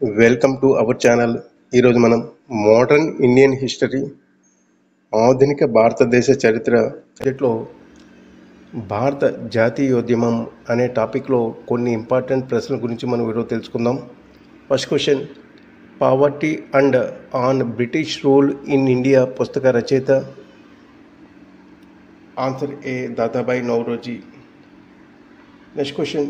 Welcome to our channel. ఈరోజు మనం modern Indian history, ఆధునిక భారతదేశ చరిత్ర సబ్జెక్ట్లో భారత జాతీయోద్యమం అనే టాపిక్లో కొన్ని ఇంపార్టెంట్ ప్రశ్నల గురించి మనం ఈరోజు తెలుసుకుందాం. First question, poverty and un British rule in India పుస్తక రచయిత. Answer A, Dadabhai Naoroji. Next question,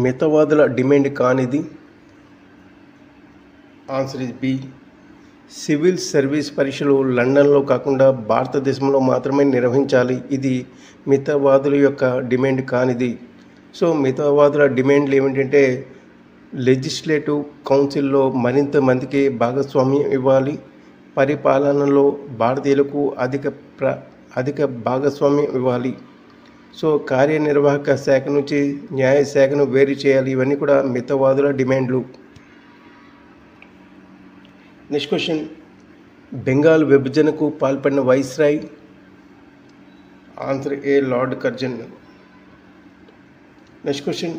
మితవాదుల డిమాండ్ కానిది. Answer is B, civil service పరీక్షలు లండన్లో కాకుండా భారతదేశంలో మాత్రమే నిర్వహించాలి. ఇది మితవాదుల యొక్క డిమాండ్ కానిది. సో మితవాదుల డిమాండ్లు ఏమిటంటే లెజిస్లేటివ్ కౌన్సిల్లో మరింత మందికి భాగస్వామ్యం ఇవ్వాలి, పరిపాలనలో భారతీయులకు అధిక భాగస్వామ్యం ఇవ్వాలి, సో కార్యనిర్వాహక శాఖ నుంచి న్యాయశాఖను వేరు చేయాలి. ఇవన్నీ కూడా మితవాదుల డిమాండ్లు. నెక్స్ట్ క్వశ్చన్, బెంగాల్ విభజనకు పాల్పడిన viceroy. Answer A, lord Curzon. Next question,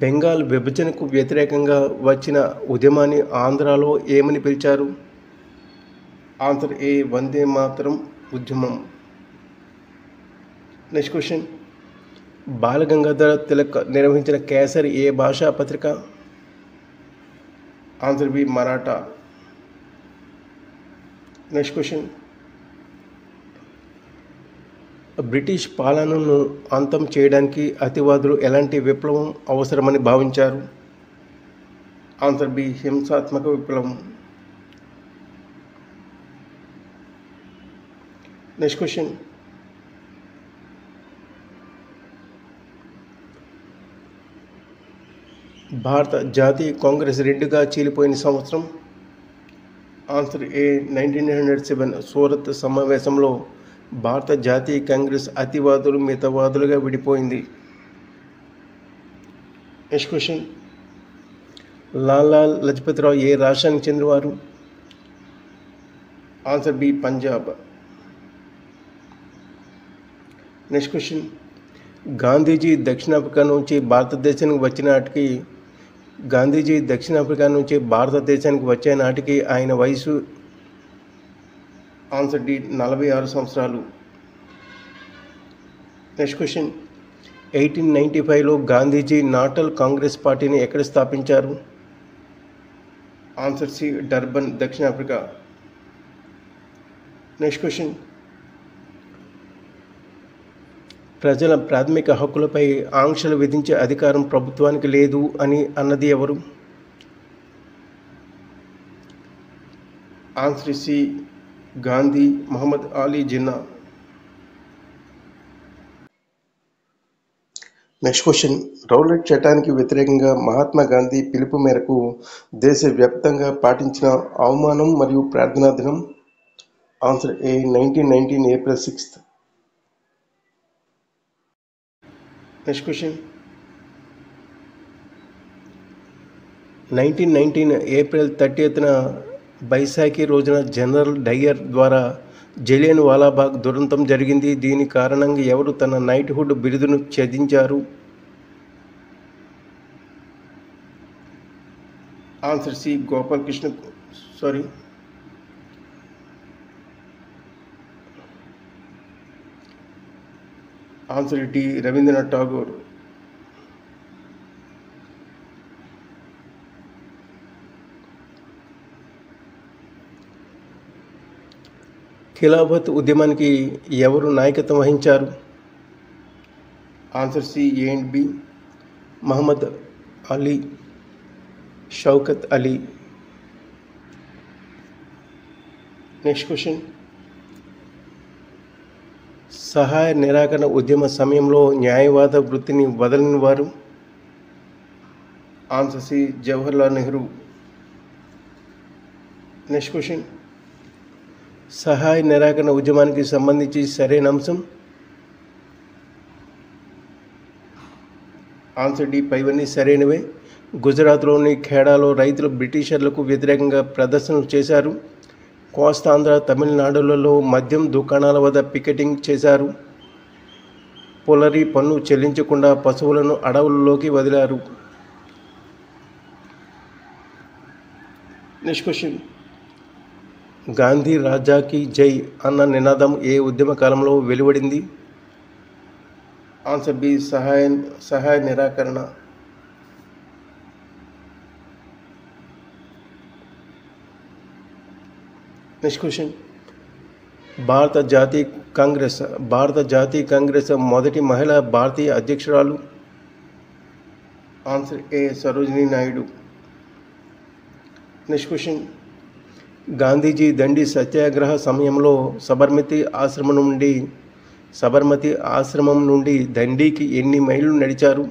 Bengal విభజనకు వ్యతిరేకంగా వచ్చిన ఉద్యమాన్ని ఆంధ్రాలో ఏమని పిలిచారు? ఆన్సర్ ఏ, వందే మాతరం ఉద్యమం. నెక్స్ట్ క్వశ్చన్, బాలగంగాధర తిలక్ నిర్వహించిన కేసరి ఏ భాషా పత్రిక? Answer B, Maratha. Next question, British పాలనను అంతం చేయడానికి అతివాదులు ఎలాంటి విప్లవం అవసరమని భావించారు? ఆన్సర్ బి, హింసాత్మక విప్లవం. నెక్స్ట్ క్వశ్చన్, భారత జాతీయ కాంగ్రెస్ రెండుగా చీలిపోయిన సంవత్సరం? ఆన్సర్ ఏ, 1907 సూరత్ సమావేశంలో భారత జాతీయ కాంగ్రెస్ అతివాదులు మితవాదులుగా విడిపోయింది. నెక్స్ట్ క్వశ్చన్, లాలా లజపత్ రాయ్ ఏ రాష్ట్రానికి చెందినవారు? Answer B, Punjab. Next question, Gandhiji దక్షిణాఫ్రికా నుంచి భారతదేశానికి వచ్చే నాటికి ఆయన వయసు? ఆన్సర్ డి, 46 సంవత్సరాలు. నెక్స్ట్ క్వశ్చన్, 1895లో గాంధీజీ నాటల్ కాంగ్రెస్ పార్టీని ఎక్కడ స్థాపించారు? ఆన్సర్ సి, డర్బన్, దక్షిణాఫ్రికా. నెక్స్ట్ క్వశ్చన్, ప్రజల ప్రాథమిక హక్కులపై ఆంక్షలు విధించే అధికారం ప్రభుత్వానికి లేదు అని అన్నది ఎవరు? Answer C, Gandhi, Muhammad Ali Jinnah. Next question, Rowlatt చట్టానికి వ్యతిరేకంగా మహాత్మా గాంధీ పిలుపు మేరకు దేశవ్యాప్తంగా పాటించిన అవమానం మరియు ప్రార్థనా దినం? Answer A, 1919 April 6th. Next question, 1919 April 30న బైశాఖి రోజున జనరల్ డయ్యర్ ద్వారా జలియన్ వాలాబాగ్ దురంతం జరిగింది. దీని కారణంగా ఎవరు తన నైట్హుడ్ బిరుదును త్యజించారు? Answer C, Gopalakrishna. Answer D, Rabindranath Tagore. Khilafat ఉద్యమానికి ఎవరు నాయకత్వం వహించారు? Answer C, A and B, Mohammad Ali, Shaukat Ali. Next question, సహాయ నిరాకరణ ఉద్యమ సమయంలో న్యాయవాద వృత్తిని వదలని వారు? Answer C, Jawaharlal Nehru. Next question, సహాయ నిరాకరణ ఉద్యమానికి సంబంధించి సరైన అంశం? ఆన్సర్ డి, పైవన్నీ సరైనవే. గుజరాత్లోని ఖేడాలో రైతులు బ్రిటిషర్లకు వ్యతిరేకంగా ప్రదర్శనలు చేశారు. కోస్తాంధ్ర, తమిళనాడులలో మద్యం దుకాణాల వద్ద పికెటింగ్ చేశారు. పులరి పన్ను చెల్లించకుండా పశువులను అడవుల్లోకి వదిలారు. Next question. గాంధీ రాజాకి జై అన్న నినాదం ఏ ఉద్యమ కాలంలో వెలువడింది? ఆన్సర్ బి సహాయ నిరాకరణ. Next question. భారత జాతీయ కాంగ్రెస్ మొదటి మహిళా భారతీయ అధ్యక్షురాలు? Answer A Sarojini Naidu. Next question. Gandhiji Dandi Satyagraha సమయంలో సబర్మతి ఆశ్రమం నుండి దండికి ఎన్ని మైళ్ళు నడిచారు?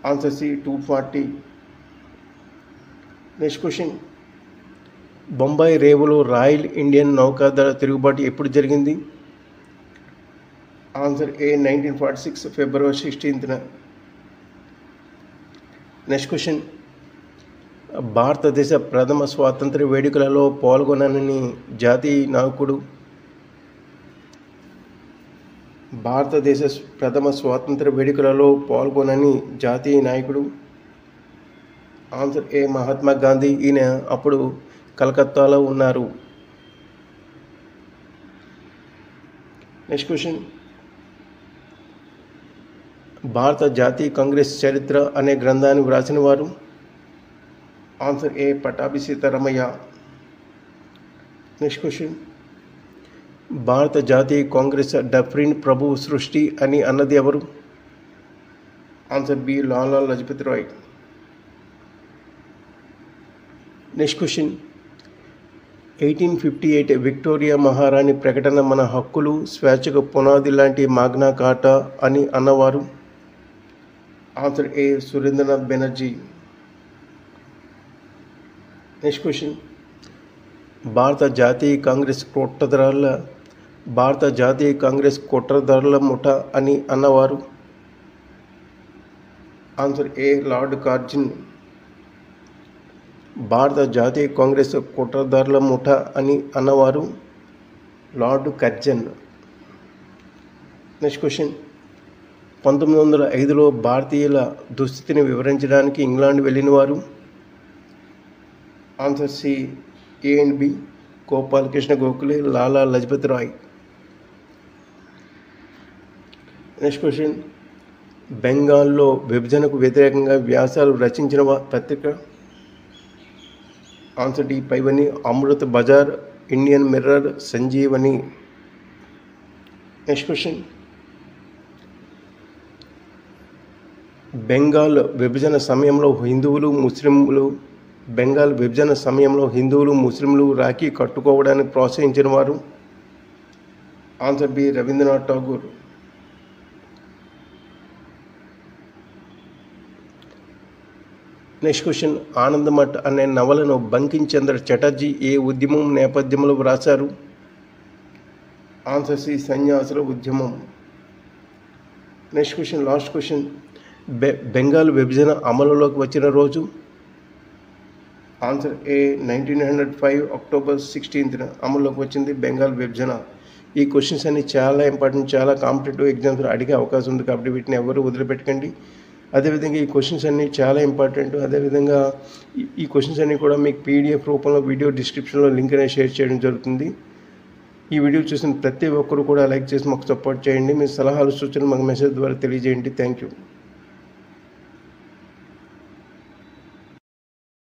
Answer C 240. Next question. Bombay రేవులో రాయల్ ఇండియన్ నౌకాదళ తిరుగుబాటు ఎప్పుడు జరిగింది? ఆన్సర్ ఏ 1946 ఫిబ్రవరి 16న. Next question. భారతదేశ ప్రథమ స్వాతంత్ర వేడుకలలో పాల్గొనని జాతీయ నాయకుడు? భారతదేశ ప్రథమ స్వాతంత్ర వేడుకలలో పాల్గొనని జాతీయ నాయకుడు? Answer A Mahatma Gandhi. ఈయన అప్పుడు కలకత్తాలో ఉన్నారు. Next question. భారత జాతీయ కాంగ్రెస్ చరిత్ర అనే గ్రంథాన్ని వ్రాసిన వారు? Answer A Pattabhi Sitaramayya. Next question. భారత జాతీయ కాంగ్రెస్ డఫ్రిన్ ప్రభు సృష్టి అని అన్నది ఎవరు? Answer B Lala Lajpat Rai. Next question. 1858 Victoria మహారాణి ప్రకటన మన హక్కులు స్వేచ్ఛకు పునాది లాంటి మాగ్నా కార్టా అని అన్నవారు? Answer A Surendranath Banerjee. Next question. భారత జాతీయ కాంగ్రెస్ కుట్రదారుల ముఠా అని అన్నవారు? Answer A lord Curzon. భారత జాతీయ కాంగ్రెస్ కుట్రదారుల ముఠా అని అన్నవారు లార్డ్ కర్జన్. Next question. 1905లో భారతీయుల దుస్థితిని వివరించడానికి ఇంగ్లాండ్ వెళ్ళిన వారు? Answer C A and B Gopalakrishna Gokhale, Lala Lajpat Rai. Next question. బెంగాల్లో విభజనకు వ్యతిరేకంగా వ్యాసాలు రచించిన పత్రిక? ఆన్సర్ డి పైవని, Amrit Bazar, Indian Mirror, Sanjivani. Next question. Bengal విభజన సమయంలో హిందువులు ముస్లింలు రాఖీ కట్టుకోవడానికి ప్రోత్సహించిన వారు? Answer B Rabindranath Tagore. Next question. Anandamath అనే నవలను బంకిం చంద్ర చటర్జీ ఏ ఉద్యమం నేపథ్యంలో వ్రాశారు? ఆన్సర్ సి సన్యాసుల ఉద్యమం. Next question, last question. Bengal విభజన అమలులోకి వచ్చిన రోజు? ఆన్సర్ ఏ 1905 అక్టోబర్ 16న అమల్లోకి వచ్చింది బెంగాల్ విభజన. ఈ క్వశ్చన్స్ అన్ని చాలా ఇంపార్టెంట్, చాలా కాంపిటేటివ్ ఎగ్జామ్స్లో అడిగే అవకాశం ఉంది కాబట్టి వీటిని ఎవరు వదిలిపెట్టకండి. అదేవిధంగా ఈ క్వశ్చన్స్ అన్నీ చాలా ఇంపార్టెంట్. అదేవిధంగా ఈ క్వశ్చన్స్ అన్నీ కూడా మీకు పీడిఎఫ్ రూపంలో వీడియో డిస్క్రిప్షన్లో లింక్ అనేది షేర్ చేయడం జరుగుతుంది. ఈ వీడియో చూసిన ప్రతి ఒక్కరు కూడా లైక్ చేసి మాకు సపోర్ట్ చేయండి. మీ సలహాలు సూచనలు మాకు మెసేజ్ ద్వారా తెలియజేయండి. Thank you.